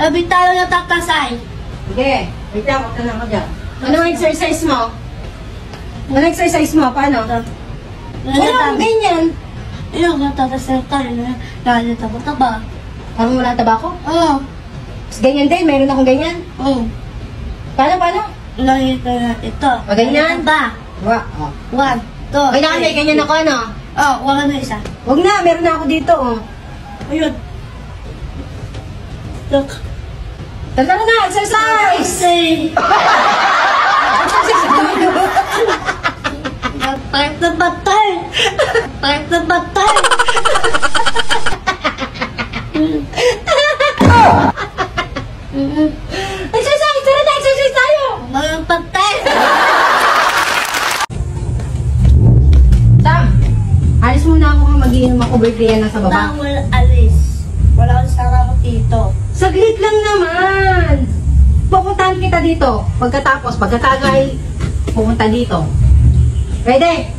Sabi tayo natatasay. Sige, wait lang, huwag ka na ako dyan. Ano ang exercise mo? Ano exercise mo? Paano? Wala akong ganyan. Ayun, natatasay tayo. Lalo taba-taba. Parang wala tabako? Oo. Ganyan din, meron akong ganyan. Oo. Paano? Lagi ka na ito. O, ganyan? Ba? Wa. 1, 2, Kailangan may ganyan ako, ano? wala na isa. Huwag na, meron na ako dito, oh. Ayun. Look. Tara na, exercise! Say. Pahit na batay. Pahit na batay. Exercise! Tara na, exercise tayo! Mga patay. Sam, alis muna ako kung mag-iinom ako birthday yan sa baba. Wala alis. Wala akong sarang dito. Saglit lang naman! Pupuntahan kita dito. Pagkatagay, pupunta dito. Ready?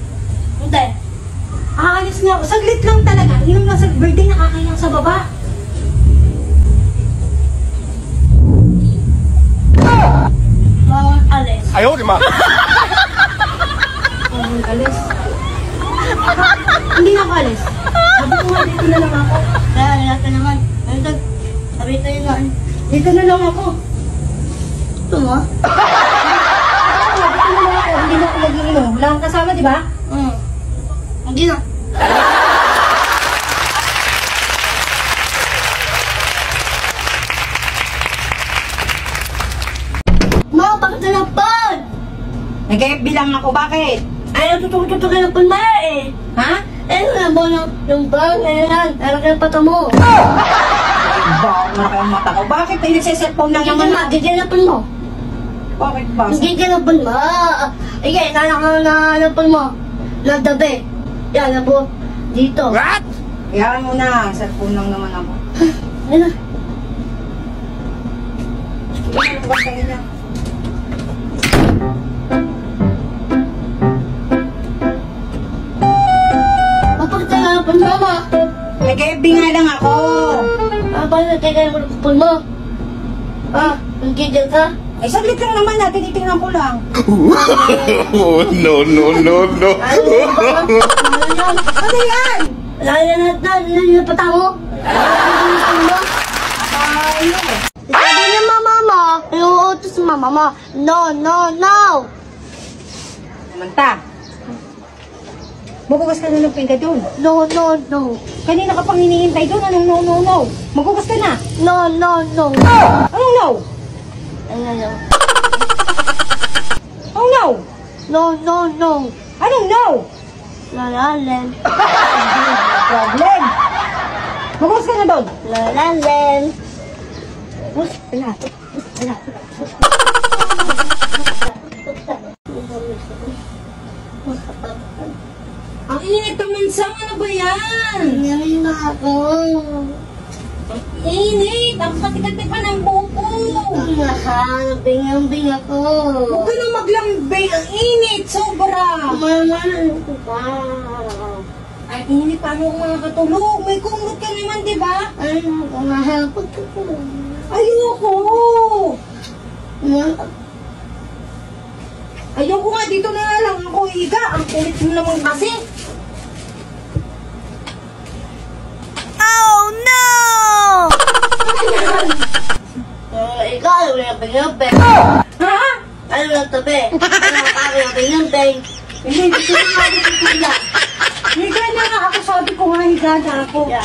Hindi. Aalis nga ako. Saglit lang talaga. Inom lang sa birthday, nakakayang sa baba. Bawang alis. Ayaw, di ma. Bawang alis. Hindi na ako alis. Sabi ko nga, dito na lang ako. Kaya ka naman. Sabi tayo nga. Dito na lang ako. Ito mo? Dito na lang ako. Hindi na ako mag-iinom. Wala kang kasama, di ba? Hindi na. Ma, bakit na napad? Nag-FB lang ako. Bakit? Ay, natututo ka ng palma eh. Ha? Eh, alam mo yung bang na yan. Alam ka ng pata mo. Bawang na kayong mata ko. Bakit? May nagsiselfone lang naman ako. Giganapan mo. Bakit ba? Giganapan mo. Ige, nanakanapan mo. Nagdabi. Yan, po. Dito. What? Kaya mo na. Cellphone lang naman ako. Ano? Ano ba kayo na? Mapagtalapan mo, ma. Nag-FB nga lang ako. Paano nagkakalapan mo? Nagkigil ka? Ay, saglit lang naman na. Tinitingnan ko lang. Oh, no. Ano yan? Lalo na pata mo. Ayaw. Sabi niya mama mo, inuutos mama mo. No. Samantha. Magugas ka na ng pinga doon. No. Kanina ka pang hinihintay doon. Anong no? Magugas ka na. No. Anong no? Ano? Oh no? No. Anong no? Lalalen. Problem. Magugas ka na doon. Lalalen. Ang init naman, Sam. Ano ba yan? Ngayon na ako. Init. Ang kati-kati pa ng buko. Bingang ako. Huwag ka na maglambay. Ang init. Sobra. Mama, ano ko ba? Ay, init. Paano ako makakatulog? May kumot ka naman, di ba? Ano ko, mahapot ko. Ayoko. Ayoko nga. Dito na lang ako higa. Ang kulit mo naman kasi. Ikaw, ano yung bingang-beng? Ha? Ano yung tabi? Ano yung bingang-beng? Hindi, dito na ako. Higa na nga ako. Sabi ko nga, higa na ako. Yeah.